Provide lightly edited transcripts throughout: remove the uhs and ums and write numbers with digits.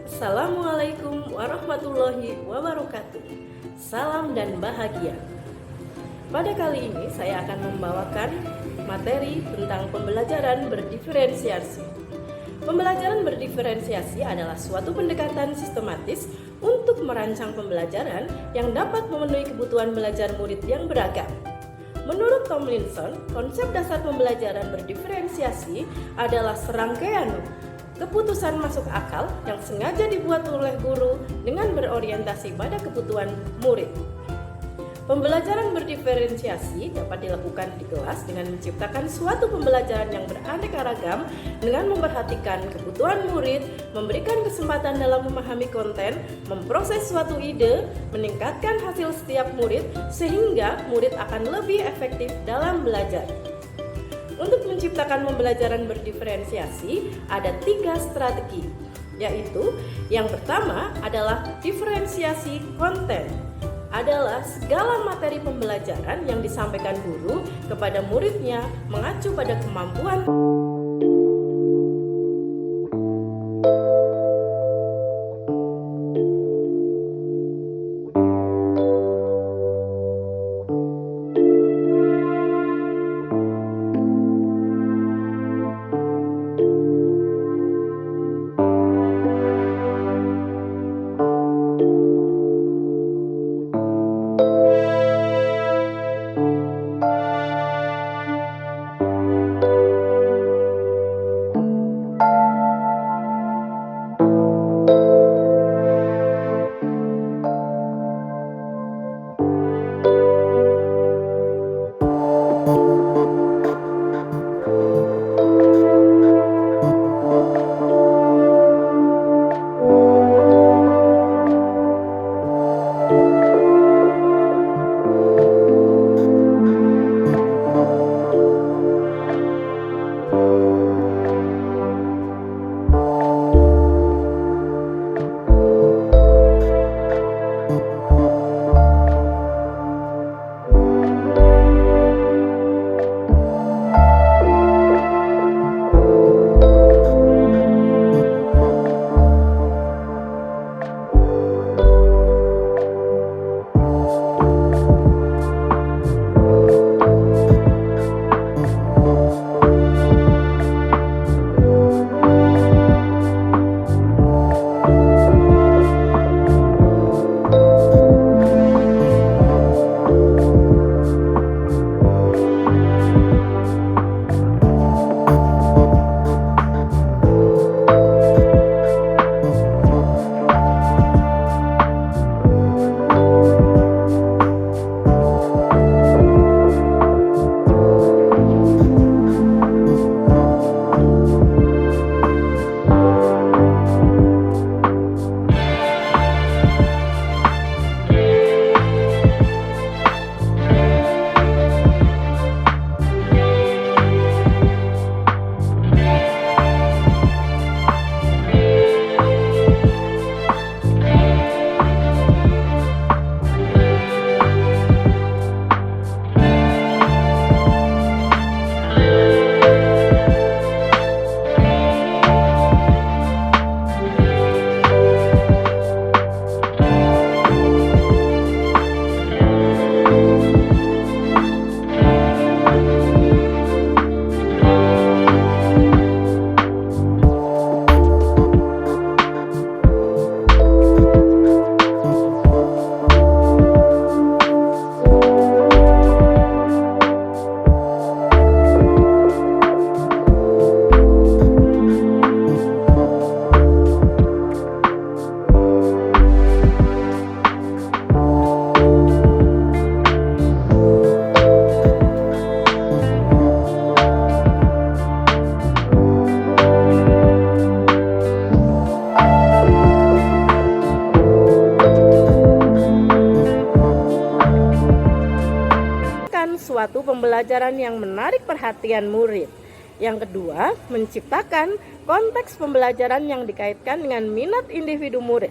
Assalamualaikum warahmatullahi wabarakatuh. Salam dan bahagia. Pada kali ini saya akan membawakan materi tentang pembelajaran berdiferensiasi. Pembelajaran berdiferensiasi adalah suatu pendekatan sistematis untuk merancang pembelajaran yang dapat memenuhi kebutuhan belajar murid yang beragam. Menurut Tomlinson, konsep dasar pembelajaran berdiferensiasi adalah serangkaian keputusan masuk akal yang sengaja dibuat oleh guru dengan berorientasi pada kebutuhan murid. Pembelajaran berdiferensiasi dapat dilakukan di kelas dengan menciptakan suatu pembelajaran yang beraneka ragam dengan memperhatikan kebutuhan murid, memberikan kesempatan dalam memahami konten, memproses suatu ide, meningkatkan hasil setiap murid sehingga murid akan lebih efektif dalam belajar. Untuk menciptakan pembelajaran berdiferensiasi, ada 3 strategi, yaitu yang pertama adalah diferensiasi konten. Adalah segala materi pembelajaran yang disampaikan guru kepada muridnya mengacu pada kemampuan suatu pembelajaran yang menarik perhatian murid. Yang kedua, menciptakan konteks pembelajaran yang dikaitkan dengan minat individu murid.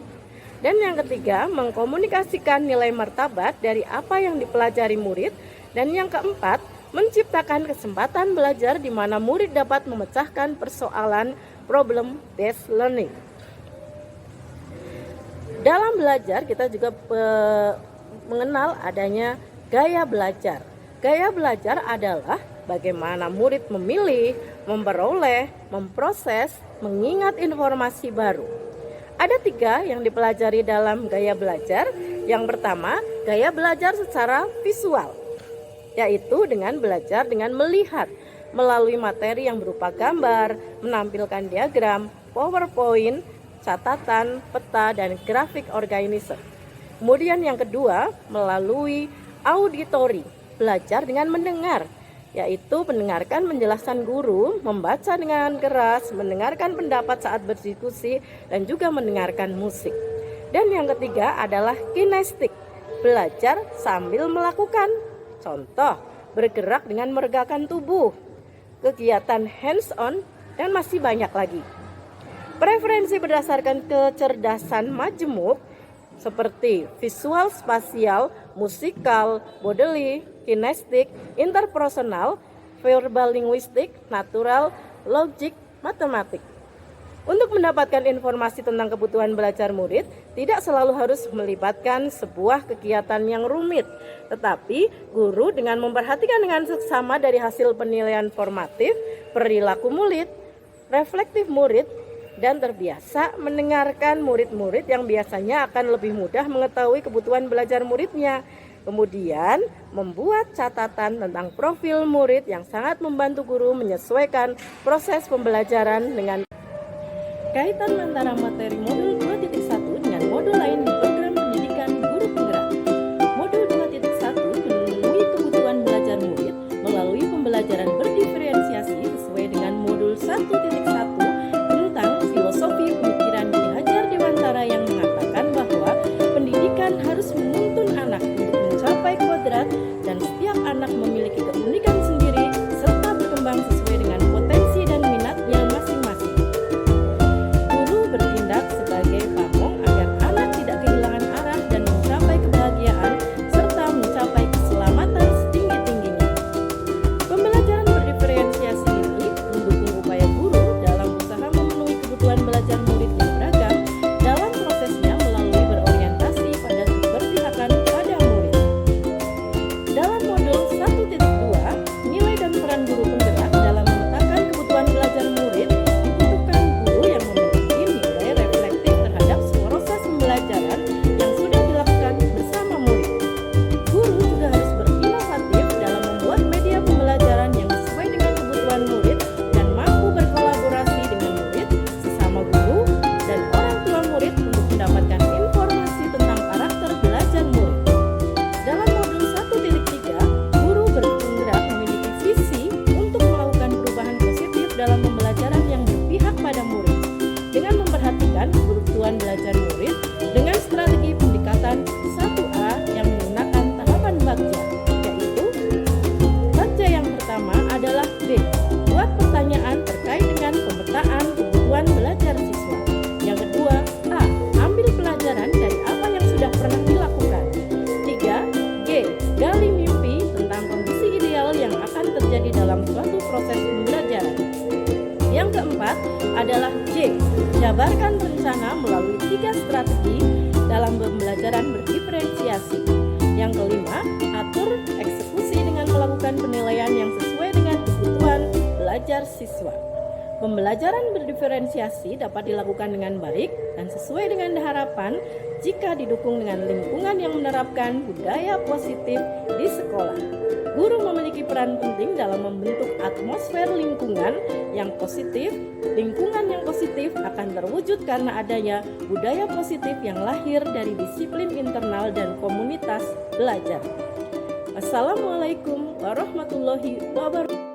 Dan yang ketiga, mengkomunikasikan nilai martabat dari apa yang dipelajari murid. Dan yang keempat, menciptakan kesempatan belajar di mana murid dapat memecahkan persoalan problem based learning. Dalam belajar kita juga mengenal adanya gaya belajar. Gaya belajar adalah bagaimana murid memilih, memperoleh, memproses, mengingat informasi baru. Ada 3 yang dipelajari dalam gaya belajar. Yang pertama, gaya belajar secara visual, yaitu dengan belajar dengan melihat melalui materi yang berupa gambar, menampilkan diagram, PowerPoint, catatan, peta, dan grafik organizer. Kemudian yang kedua, melalui auditori, belajar dengan mendengar, yaitu mendengarkan penjelasan guru, membaca dengan keras, mendengarkan pendapat saat berdiskusi, dan juga mendengarkan musik. Dan yang ketiga adalah kinestik, belajar sambil melakukan. Contoh, bergerak dengan meregangkan tubuh, kegiatan hands-on, dan masih banyak lagi. Preferensi berdasarkan kecerdasan majemuk seperti visual spasial, musikal, bodily, kinestik, interpersonal, verbal linguistik, natural, logik, matematik. Untuk mendapatkan informasi tentang kebutuhan belajar murid, tidak selalu harus melibatkan sebuah kegiatan yang rumit, tetapi guru dengan memperhatikan dengan seksama dari hasil penilaian formatif, perilaku murid, reflektif murid, dan terbiasa mendengarkan murid-murid yang biasanya akan lebih mudah mengetahui kebutuhan belajar muridnya. Kemudian membuat catatan tentang profil murid yang sangat membantu guru menyesuaikan proses pembelajaran dengan kaitan antara materi modul 2.1 dengan modul lain di program pendidikan guru penggerak. Modul 2.1 memenuhi kebutuhan belajar murid melalui pembelajaran berdiferensiasi sesuai dengan modul 1.1 tentang filosofi pemikiran Ki Hajar Dewantara yang mengatakan bahwa pendidikan harus menuntun anak untuk mencapai kodrat dan setiap anak memiliki keunikan sendiri serta berkembang sesuai dengan potensi dan minatnya masing-masing. Guru bertindak sebagai pamong agar anak tidak kehilangan arah dan mencapai kebahagiaan serta mencapai keselamatan setinggi-tingginya. Pembelajaran berdiferensiasi ini mendukung upaya guru dalam usaha memenuhi kebutuhan belajar murid yang beragam dalam prosesnya melalui berorientasi pada keberpihakan pada murid. Dalam modul 1.2, nilai dan peran guru penggerak dalam memetakan kebutuhan belajar murid, dibutuhkan guru yang memiliki nilai reflektif terhadap proses pembelajaran yang sudah dilakukan bersama murid. Guru juga harus berinovatif dalam membuat media pembelajaran yang sesuai dengan kebutuhan murid dan mampu berkolaborasi dengan murid, sesama guru, dan orang tua murid untuk mendapatkan informasi tentang karakter belajar murid. Dalam modul 1.3, guru berpenggerak memiliki visi untuk melakukan perubahan positif dalam pembelajaran yang berpihak pada murid dengan memperhatikan kebutuhan belajar murid dengan strategi pendekatan 1A yang menggunakan tahapan bagja, yaitu bagja yang pertama adalah B. Buat pertanyaan terkait dengan pemetaan kebutuhan belajar siswa. Yang kedua, A. Ambil pelajaran dari apa yang sudah pernah dilakukan. 3. G. Gali mimpi tentang kondisi ideal yang akan terjadi dalam suatu proses pembelajaran. Yang keempat adalah J. Jabarkan rencana melalui 3 strategi dalam pembelajaran berdiferensiasi. Yang kelima, atur eksekusi dengan melakukan penilaian yang sesuai dengan kebutuhan belajar siswa. Pembelajaran berdiferensiasi dapat dilakukan dengan baik dan sesuai dengan harapan jika didukung dengan lingkungan yang menerapkan budaya positif di sekolah. Guru memiliki peran penting dalam membentuk atmosfer lingkungan yang positif. Lingkungan yang positif akan terwujud karena adanya budaya positif yang lahir dari disiplin internal dan komunitas belajar. Assalamualaikum warahmatullahi wabarakatuh.